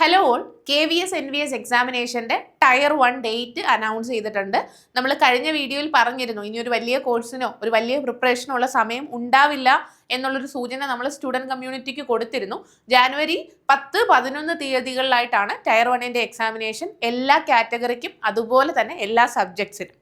Hello all, KVS NVS എക്സാമിനേഷൻ്റെ tier 1 date announce ചെയ്തിട്ടുണ്ട്. നമ്മൾ കഴിഞ്ഞ വീഡിയോയിൽ പറഞ്ഞിരുന്നു ഇനി ഒരു വലിയ കോഴ്സിനോ ഒരു വലിയ പ്രിപ്പറേഷനോ ഉള്ള സമയം ഉണ്ടാവില്ല എന്നുള്ളൊരു സൂചന നമ്മൾ സ്റ്റുഡൻറ് കമ്മ്യൂണിറ്റിക്ക് കൊടുത്തിരുന്നു. ജാനുവരി 10-11 തീയതികളിലായിട്ടാണ് ടയർ 1ൻ്റെ എക്സാമിനേഷൻ എല്ലാ കാറ്റഗറിക്കും അതുപോലെ തന്നെ എല്ലാ സബ്ജക്ട്സിനും.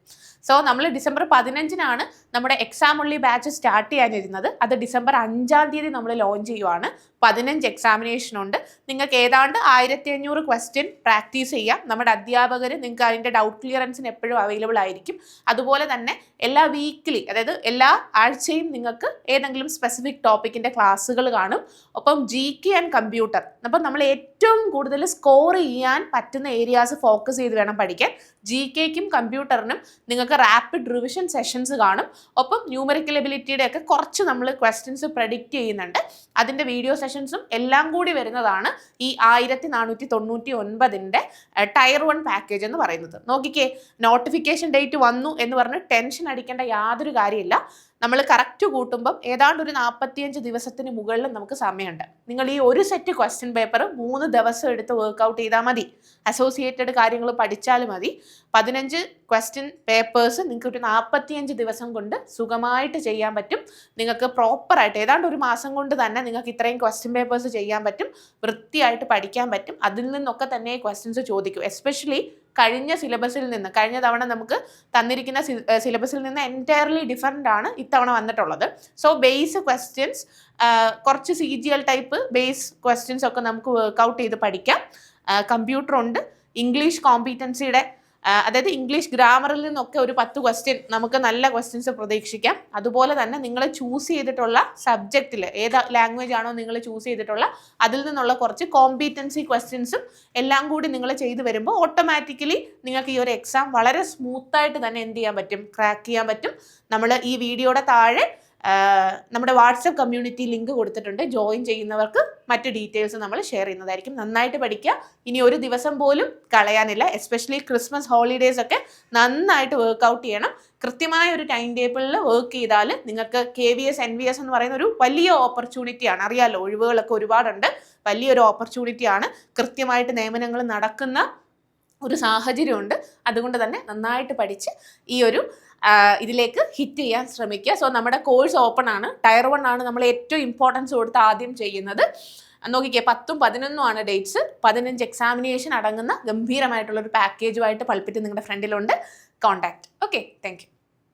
സോ നമ്മൾ ഡിസംബർ 15-നാണ് നമ്മുടെ എക്സാം ഉള്ളി ബാച്ച് സ്റ്റാർട്ട് ചെയ്യാനിരുന്നത്. അത് ഡിസംബർ 5-ാം തീയതി നമ്മൾ ലോഞ്ച് ചെയ്യുവാണ്. 15 എക്സാമിനേഷൻ ഉണ്ട്. നിങ്ങൾക്ക് ഏതാണ്ട് 1500 ക്വസ്റ്റ്യൻ പ്രാക്ടീസ് ചെയ്യാം. നമ്മുടെ അധ്യാപകർ നിങ്ങൾക്ക് അതിൻ്റെ ഡൗട്ട് ക്ലിയറൻസിന് എപ്പോഴും അവൈലബിൾ ആയിരിക്കും. അതുപോലെ തന്നെ എല്ലാ വീക്കിലി, അതായത് എല്ലാ ആഴ്ചയും നിങ്ങൾക്ക് ഏതെങ്കിലും സ്പെസിഫിക് ടോപ്പിക്കിൻ്റെ ക്ലാസ്സുകൾ കാണും. ഒപ്പം GK ആൻഡ് കമ്പ്യൂട്ടർ, അപ്പം നമ്മൾ ഏറ്റവും കൂടുതൽ സ്കോർ ചെയ്യാൻ പറ്റുന്ന ഏരിയാസ് ഫോക്കസ് ചെയ്ത് വേണം പഠിക്കാൻ. GKക്കും കമ്പ്യൂട്ടറിനും നിങ്ങൾക്ക് റാപ്പിഡ് റിവിഷൻ സെഷൻസ് കാണും. ഒപ്പം ന്യൂമറിക്കൽ എബിലിറ്റിയുടെ ഒക്കെ കുറച്ച് നമ്മൾ ക്വസ്റ്റ്യൻസ് പ്രഡിക്റ്റ് ചെയ്യുന്നുണ്ട്. അതിൻ്റെ വീഡിയോ സെഷൻസും എല്ലാം കൂടി വരുന്നതാണ് ഈ 1499ൻ്റെ ടയർ 1 പാക്കേജ് എന്ന് പറയുന്നത്. നോക്കിക്കേ, നോട്ടിഫിക്കേഷൻ ഡേറ്റ് വന്നു എന്ന് പറഞ്ഞ് ടെൻഷൻ അടിക്കേണ്ട യാതൊരു കാര്യമില്ല. നമ്മൾ കറക്റ്റ് കൂട്ടുമ്പം ഏതാണ്ട് ഒരു 45 ദിവസത്തിന് മുകളിൽ നമുക്ക് സമയമുണ്ട്. നിങ്ങൾ ഈ ഒരു സെറ്റ് ക്വസ്റ്റ്യൻ പേപ്പർ 3 ദിവസം എടുത്ത് വർക്കൗട്ട് ചെയ്താൽ മതി. അസോസിയേറ്റഡ് കാര്യങ്ങൾ പഠിച്ചാൽ മതി. 15 ക്വസ്റ്റ്യൻ പേപ്പേഴ്സ് നിങ്ങൾക്ക് ഒരു 45 ദിവസം കൊണ്ട് സുഖമായിട്ട് ചെയ്യാൻ പറ്റും. നിങ്ങൾക്ക് പ്രോപ്പറായിട്ട് ഏതാണ്ട് ഒരു മാസം കൊണ്ട് തന്നെ നിങ്ങൾക്ക് ഇത്രയും ക്വസ്റ്റ്യൻ പേപ്പേഴ്സ് ചെയ്യാൻ പറ്റും. വൃത്തിയായിട്ട് പഠിക്കാൻ പറ്റും. അതിൽ നിന്നൊക്കെ തന്നെ ക്വസ്റ്റ്യൻസ് ചോദിക്കും. എസ്പെഷ്യലി കഴിഞ്ഞ സിലബസിൽ നിന്ന്, കഴിഞ്ഞ തവണ നമുക്ക് തന്നിരിക്കുന്ന സിലബസിൽ നിന്ന് എൻറ്റയർലി ഡിഫറെൻ്റ് ആണ് ഇത്തവണ വന്നിട്ടുള്ളത്. സോ ബേസ് ക്വസ്റ്റ്യൻസ്, കുറച്ച് CGL ടൈപ്പ് ബേസ് ക്വസ്റ്റ്യൻസ് ഒക്കെ നമുക്ക് വർക്കൗട്ട് ചെയ്ത് പഠിക്കാം. കമ്പ്യൂട്ടർ ഉണ്ട്. ഇംഗ്ലീഷ് കോമ്പീറ്റൻസിയുടെ, അതായത് ഇംഗ്ലീഷ് ഗ്രാമറിൽ നിന്നൊക്കെ ഒരു 10 ക്വസ്റ്റ്യൻ നമുക്ക് നല്ല ക്വസ്റ്റ്യൻസ് പ്രതീക്ഷിക്കാം. അതുപോലെ തന്നെ നിങ്ങൾ ചൂസ് ചെയ്തിട്ടുള്ള സബ്ജക്റ്റിൽ ഏത് ലാംഗ്വേജ് ആണോ നിങ്ങൾ ചൂസ് ചെയ്തിട്ടുള്ള അതിൽ നിന്നുള്ള കുറച്ച് കോമ്പീറ്റൻസി ക്വസ്റ്റ്യൻസും എല്ലാം കൂടി നിങ്ങൾ ചെയ്തു വരുമ്പോൾ ഓട്ടോമാറ്റിക്കലി നിങ്ങൾക്ക് ഈ ഒരു എക്സാം വളരെ സ്മൂത്തായിട്ട് തന്നെ എന്ത് ചെയ്യാൻ പറ്റും, ക്രാക്ക് ചെയ്യാൻ പറ്റും. നമ്മൾ ഈ വീഡിയോയുടെ താഴെ നമ്മുടെ വാട്സപ്പ് കമ്മ്യൂണിറ്റി ലിങ്ക് കൊടുത്തിട്ടുണ്ട്. ജോയിൻ ചെയ്യുന്നവർക്ക് മറ്റ് ഡീറ്റെയിൽസ് നമ്മൾ ഷെയർ ചെയ്യുന്നതായിരിക്കും. നന്നായിട്ട് പഠിക്കുക. ഇനി ഒരു ദിവസം പോലും കളയാനില്ല. എസ്പെഷ്യലി ക്രിസ്മസ് ഹോളിഡേയ്സ് ഒക്കെ നന്നായിട്ട് വർക്കൗട്ട് ചെയ്യണം. കൃത്യമായ ഒരു ടൈം ടേബിളിൽ വർക്ക് ചെയ്താൽ നിങ്ങൾക്ക് KVS NVS എന്ന് പറയുന്ന ഒരു വലിയ ഓപ്പർച്യൂണിറ്റിയാണ്. അറിയാമല്ലോ, ഒഴിവുകളൊക്കെ ഒരുപാടുണ്ട്. വലിയൊരു ഓപ്പർച്യൂണിറ്റിയാണ്. കൃത്യമായിട്ട് നിയമനങ്ങൾ നടക്കുന്ന ഒരു സാഹചര്യമുണ്ട്. അതുകൊണ്ട് തന്നെ നന്നായിട്ട് പഠിച്ച് ഈ ഒരു ഇതിലേക്ക് ഹിറ്റ് ചെയ്യാൻ ശ്രമിക്കുക. സോ നമ്മുടെ കോഴ്സ് ഓപ്പൺ ആണ്. ടയർ 1 ആണ് നമ്മൾ ഏറ്റവും ഇമ്പോർട്ടൻസ് കൊടുത്ത് ആദ്യം ചെയ്യുന്നത്. നോക്കിക്കേ, 10-11 ആണ് ഡേറ്റ്സ്. 15 എക്സാമിനേഷൻ അടങ്ങുന്ന ഗംഭീരമായിട്ടുള്ളൊരു പാക്കേജുമായിട്ട് പൾപ്പിറ്റ് നിങ്ങളുടെ ഫ്രണ്ടിലുണ്ട്. കോൺടാക്ട്. Okay, thank you.